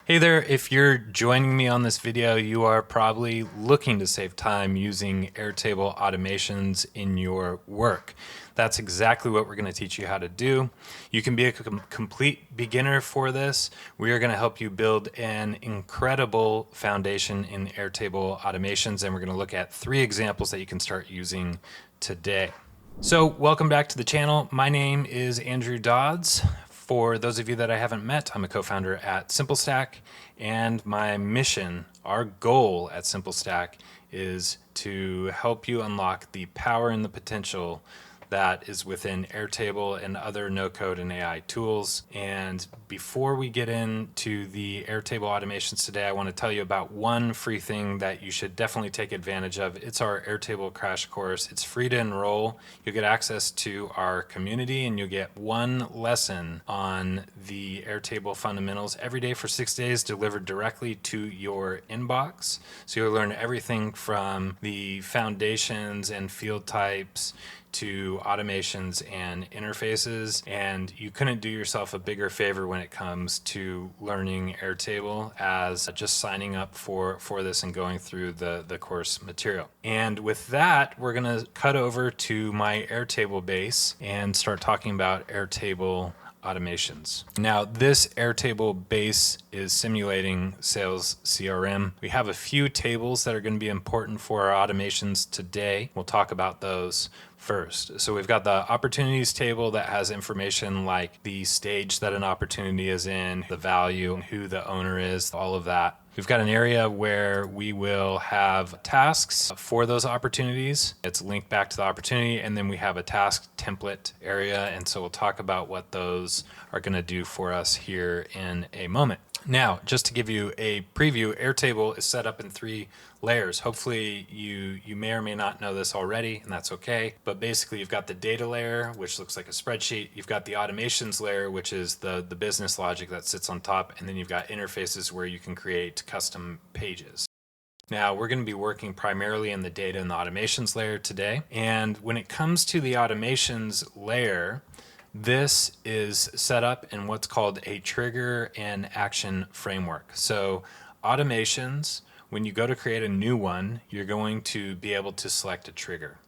Hey there, if you're joining me on this video, you are probably looking to save time using Airtable automations in your work. That's exactly what we're going to teach you how to do. You can be a complete beginner for this. We are going to help you build an incredible foundation in Airtable automations, and we're going to look at 3 examples that you can start using today. So welcome back to the channel. My name is Andrew Dodds. For those of you that I haven't met, I'm a co-founder at SimpleStack, and my mission, our goal at SimpleStack, is to help you unlock the power and the potential that is within Airtable and other no-code and AI tools. And before we get into the Airtable automations today, I want to tell you about one free thing that you should definitely take advantage of. It's our Airtable crash course. It's free to enroll. You'll get access to our community, and you'll get 1 lesson on the Airtable fundamentals every day for 6 days, delivered directly to your inbox. So you'll learn everything from the foundations and field types to automations and interfaces, and you couldn't do yourself a bigger favor when it comes to learning Airtable as just signing up for this and going through the course material. And with that, we're going to cut over to my Airtable base and start talking about Airtable automations. Now, this Airtable base is simulating sales CRM. We have a few tables that are going to be important for our automations today. We'll talk about those first. So we've got the opportunities table that has information like the stage that an opportunity is in, the value, who the owner is, all of that. We've got an area where we will have tasks for those opportunities. It's linked back to the opportunity, and then we have a task template area, and so we'll talk about what those are going to do for us here in a moment. Now, just to give you a preview, Airtable is set up in 3 layers. Hopefully you may or may not know this already, and that's okay. But basically, you've got the data layer, which looks like a spreadsheet. You've got the automations layer, which is the business logic that sits on top. And then you've got interfaces where you can create custom pages. Now, we're going to be working primarily in the data and the automations layer today. And when it comes to the automations layer, this is set up in what's called a trigger and action framework. So automations, when you go to create a new one, you're going to be able to select a trigger.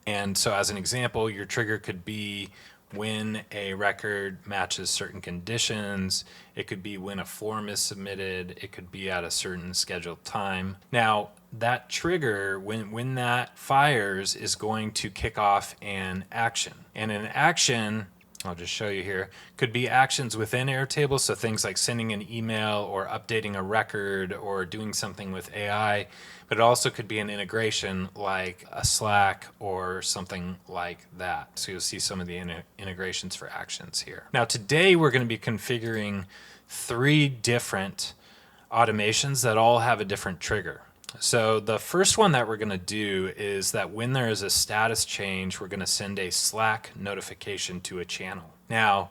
And so as an example, your trigger could be when a record matches certain conditions. It could be when a form is submitted. It could be at a certain scheduled time. Now, that trigger, when that fires, is going to kick off an action. And an action, I'll just show you here, could be actions within Airtable, so things like sending an email or updating a record or doing something with AI, but it also could be an integration like a Slack or something like that. So you'll see some of the integrations for actions here. Now today we're going to be configuring 3 different automations that all have a different trigger. So the first one that we're going to do is that when there is a status change, we're going to send a Slack notification to a channel. Now,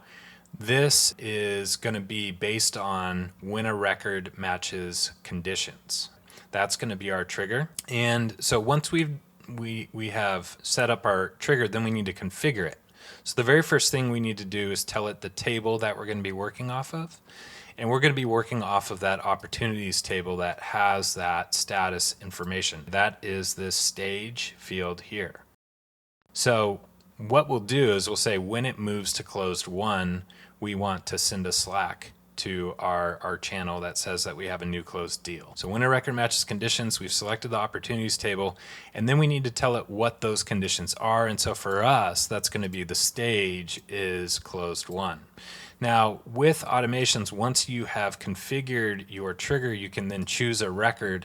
this is going to be based on when a record matches conditions. That's going to be our trigger. And so once we have set up our trigger, then we need to configure it. So the very first thing we need to do is tell it the table that we're going to be working off of. And we're going to be working off of that opportunities table that has that status information. That is this stage field here. So what we'll do is we'll say when it moves to closed 1, we want to send a Slack to our channel that says that we have a new closed deal. So when a record matches conditions, we've selected the opportunities table, and then we need to tell it what those conditions are. And so for us, that's going to be the stage is closed 1. Now, with automations, once you have configured your trigger, you can then choose a record.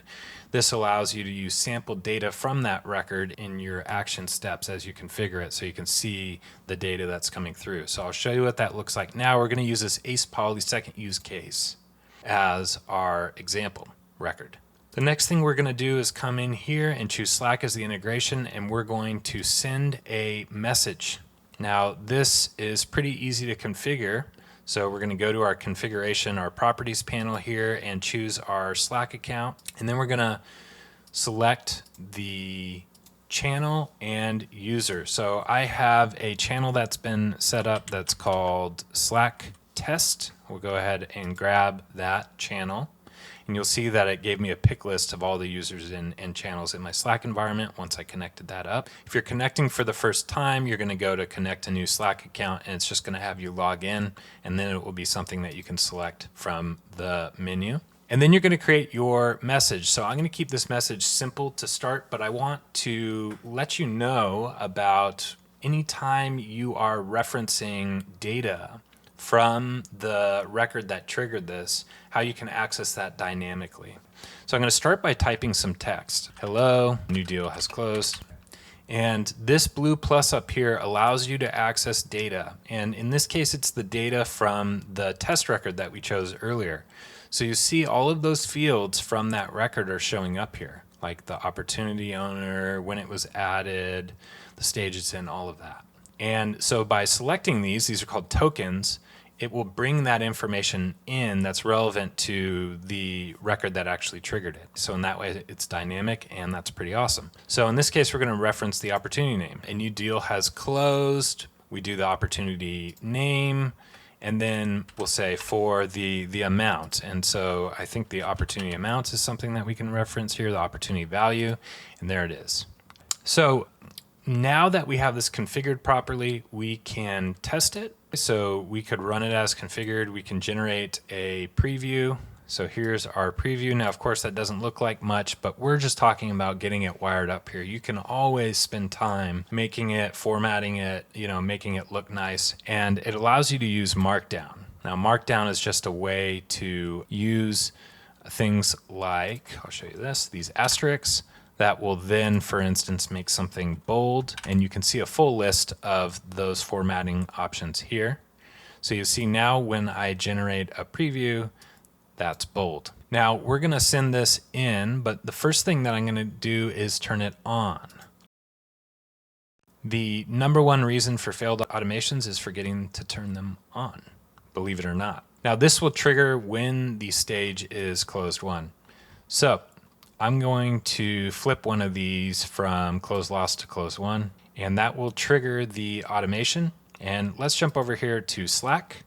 This allows you to use sample data from that record in your action steps as you configure it, so you can see the data that's coming through. So I'll show you what that looks like now. We're going to use this Ace Poly second use case as our example record. The next thing we're going to do is come in here and choose Slack as the integration, and we're going to send a message. Now, this is pretty easy to configure. So we're going to go to our configuration, our properties panel here, and choose our Slack account. And then we're going to select the channel and user. So I have a channel that's been set up that's called Slack test. We'll go ahead and grab that channel. And you'll see that it gave me a pick list of all the users and channels in my Slack environment once I connected that up. If you're connecting for the first time, you're going to go to connect a new Slack account, and it's just going to have you log in, and then it will be something that you can select from the menu. And then you're going to create your message. So I'm going to keep this message simple to start, but I want to let you know about anytime you are referencing data from the record that triggered this, how you can access that dynamically. So I'm going to start by typing some text. Hello, new deal has closed. And this blue plus up here allows you to access data. And in this case, it's the data from the test record that we chose earlier. So you see all of those fields from that record are showing up here, like the opportunity owner, when it was added, the stage it's in, all of that. And so by selecting these are called tokens, it will bring that information in that's relevant to the record that actually triggered it. So in that way, it's dynamic, and that's pretty awesome. So in this case, we're going to reference the opportunity name. A new deal has closed. We do the opportunity name, and then we'll say for the amount. And so I think the opportunity amount is something that we can reference here, the opportunity value, and there it is. So now that we have this configured properly, we can test it. So we could run it as configured. We can generate a preview. So here's our preview. Now, of course, that doesn't look like much, but we're just talking about getting it wired up here. You can always spend time making it, formatting it, making it look nice. And it allows you to use Markdown. Now, Markdown is just a way to use things like, I'll show you this, these asterisks that will then, for instance, make something bold. And you can see a full list of those formatting options here. So you see now when I generate a preview, that's bold. Now we're going to send this in, but the first thing that I'm going to do is turn it on. The number one reason for failed automations is forgetting to turn them on, believe it or not. Now this will trigger when the stage is closed won. So I'm going to flip one of these from close lost to close won, and that will trigger the automation. And let's jump over here to Slack,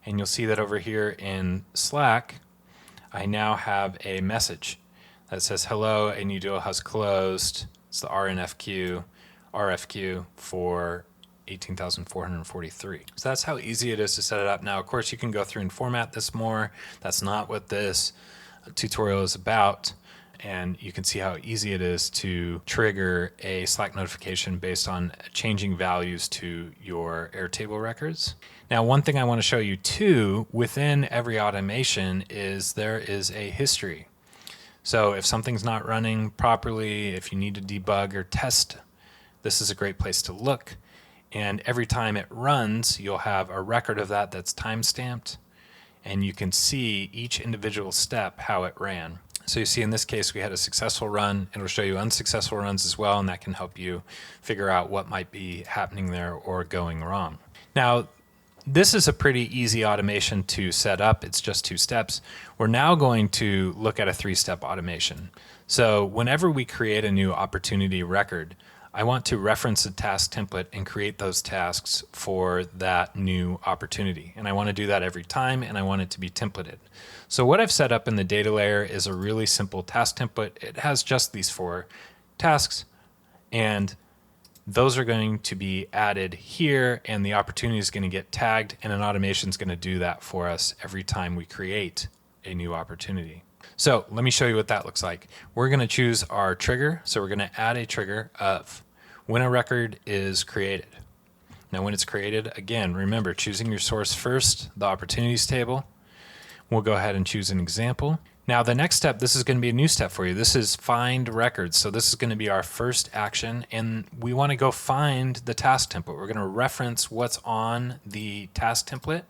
and you'll see that over here in Slack, I now have a message that says, hello, a new deal has closed. It's the RFQ for 18,443. So that's how easy it is to set it up. Now, of course, you can go through and format this more. That's not what this tutorial is about. And you can see how easy it is to trigger a Slack notification based on changing values to your Airtable records. Now, one thing I want to show you too, within every automation is there is a history. So if something's not running properly, if you need to debug or test, this is a great place to look. And every time it runs, you'll have a record of that that's time-stamped, and you can see each individual step, how it ran. So you see in this case, we had a successful run. It'll show you unsuccessful runs as well, and that can help you figure out what might be happening there or going wrong. Now, this is a pretty easy automation to set up. It's just 2 steps. We're now going to look at a 3-step automation. So whenever we create a new opportunity record, I want to reference a task template and create those tasks for that new opportunity. And I want to do that every time, and I want it to be templated. So what I've set up in the data layer is a really simple task template. It has just these 4 tasks, and those are going to be added here, and the opportunity is going to get tagged, and an automation is going to do that for us every time we create a new opportunity. So let me show you what that looks like. We're going to choose our trigger. So we're going to add a trigger of when a record is created. Now when it's created, again, remember choosing your source first, the opportunities table. We'll go ahead and choose an example. Now the next step, this is going to be a new step for you. This is find records. So this is going to be our first action, and we want to go find the task template. We're going to reference what's on the task template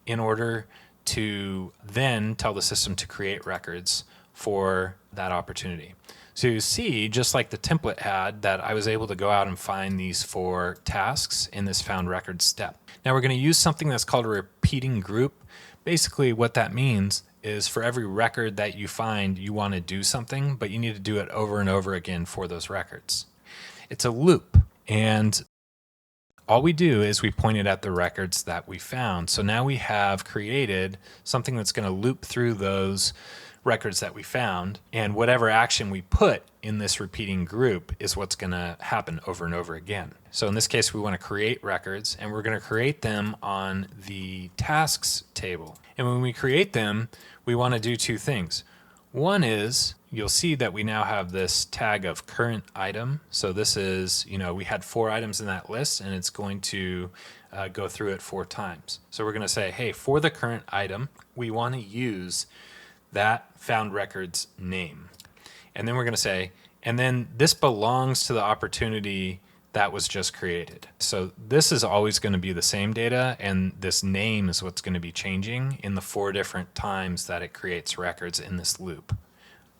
in order to then tell the system to create records for that opportunity. So you see, just like the template had, that I was able to go out and find these 4 tasks in this found record step. Now we're going to use something that's called a repeating group. Basically what that means is for every record that you find, you want to do something, but you need to do it over and over again for those records. It's a loop, and All we do is we pointed at the records that we found. So now we have created something that's going to loop through those records that we found, and whatever action we put in this repeating group is what's going to happen over and over again. So in this case, we want to create records, and we're going to create them on the tasks table. And when we create them, we want to do two things. One is, you'll see that we now have this tag of current item. So this is, we had 4 items in that list, and it's going to go through it 4 times. So we're going to say, hey, for the current item, we want to use that found record's name. And then we're going to say, and then this belongs to the opportunity that was just created. So this is always going to be the same data, and this name is what's going to be changing in the 4 different times that it creates records in this loop.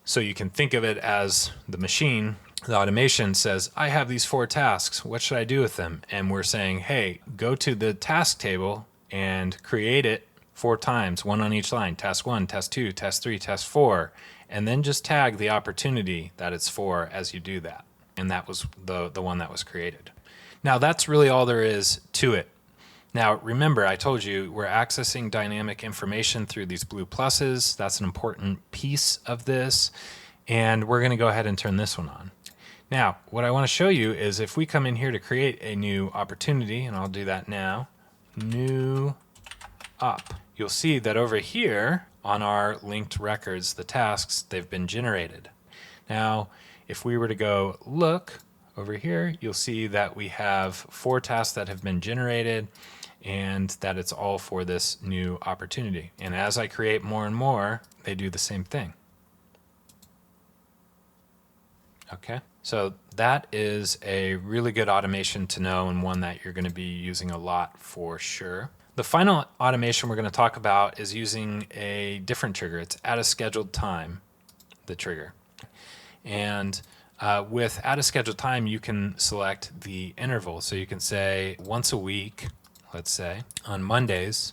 So you can think of it as the machine, the automation says, I have these 4 tasks. What should I do with them? And we're saying, hey, go to the task table and create it 4 times, 1 on each line, task 1, task 2, task 3, task 4, and then just tag the opportunity that it's for as you do that. And that was the one that was created. Now that's really all there is to it. Now remember, I told you we're accessing dynamic information through these blue pluses. That's an important piece of this. And we're going to go ahead and turn this one on. Now, what I want to show you is if we come in here to create a new opportunity, and I'll do that now, new op. You'll see that over here on our linked records, the tasks, they've been generated. Now, if we were to go look over here, you'll see that we have 4 tasks that have been generated and that it's all for this new opportunity. And as I create more and more, they do the same thing. Okay, so that is a really good automation to know, and one that you're going to be using a lot for sure. The final automation we're going to talk about is using a different trigger. It's at a scheduled time, the trigger. And with at a scheduled time, you can select the interval. So you can say once a week, let's say, on Mondays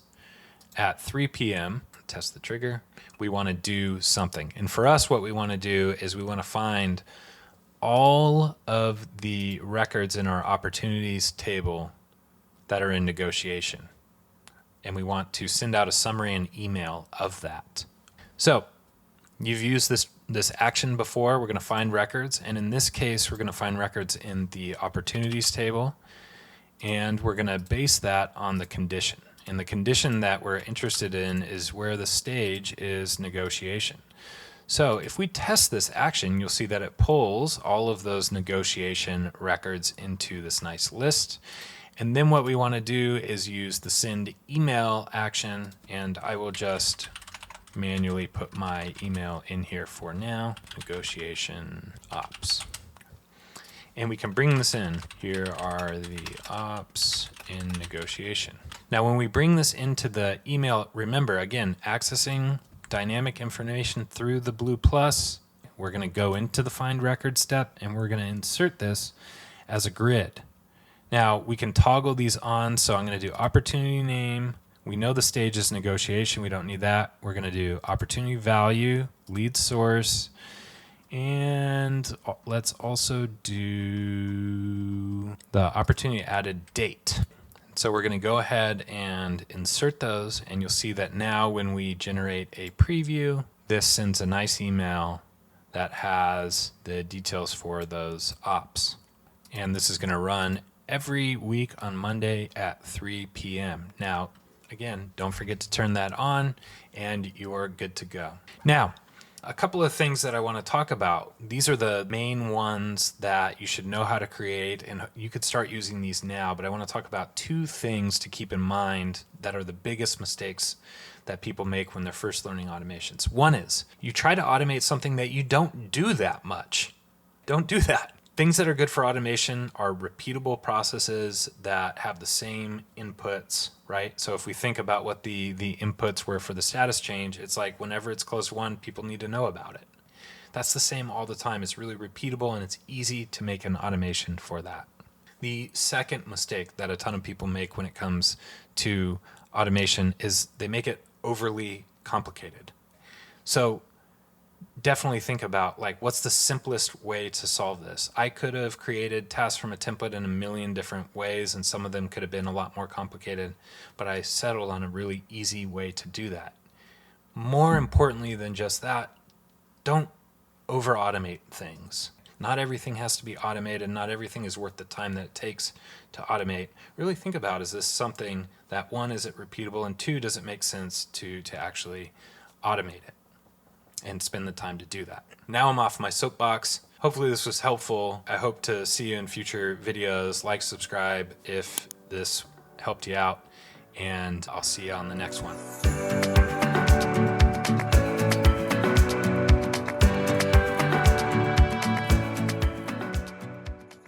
at 3 p.m., test the trigger, we want to do something. And for us, what we want to do is we want to find all of the records in our opportunities table that are in negotiation. And we want to send out a summary and email of that. So you've used this action before. We're going to find records. And in this case, we're going to find records in the opportunities table. And we're going to base that on the condition. And the condition that we're interested in is where the stage is negotiation. So if we test this action, you'll see that it pulls all of those negotiation records into this nice list. And then what we want to do is use the send email action, and I will just manually put my email in here for now, negotiation ops. And we can bring this in. Here are the ops in negotiation. Now when we bring this into the email, remember again, accessing dynamic information through the blue plus, we're going to go into the find record step and we're going to insert this as a grid. Now we can toggle these on, so I'm going to do opportunity name. We know the stage is negotiation, we don't need that. We're going to do opportunity value, lead source, and let's also do the opportunity added date. So we're going to go ahead and insert those, and you'll see that now when we generate a preview, this sends a nice email that has the details for those ops. And this is going to run every week on Monday at 3 p.m. Now, again, don't forget to turn that on and you're good to go. Now, a couple of things that I want to talk about. These are the main ones that you should know how to create, and you could start using these now, but I want to talk about 2 things to keep in mind that are the biggest mistakes that people make when they're first learning automations. One is you try to automate something that you don't do that much. Don't do that. Things that are good for automation are repeatable processes that have the same inputs, right? So if we think about what the inputs were for the status change, it's like whenever it's close to 1, people need to know about it. That's the same all the time. It's really repeatable and it's easy to make an automation for that. The second mistake that a ton of people make when it comes to automation is they make it overly complicated. So definitely think about, like, what's the simplest way to solve this? I could have created tasks from a template in a million different ways, and some of them could have been a lot more complicated, but I settled on a really easy way to do that. More importantly than just that, don't over automate things. Not everything has to be automated. Not everything is worth the time that it takes to automate. Really think about, is this something that, one, is it repeatable, and two, does it make sense to actually automate it and spend the time to do that? Now I'm off my soapbox. Hopefully this was helpful. I hope to see you in future videos. Like, subscribe if this helped you out, and I'll see you on the next one.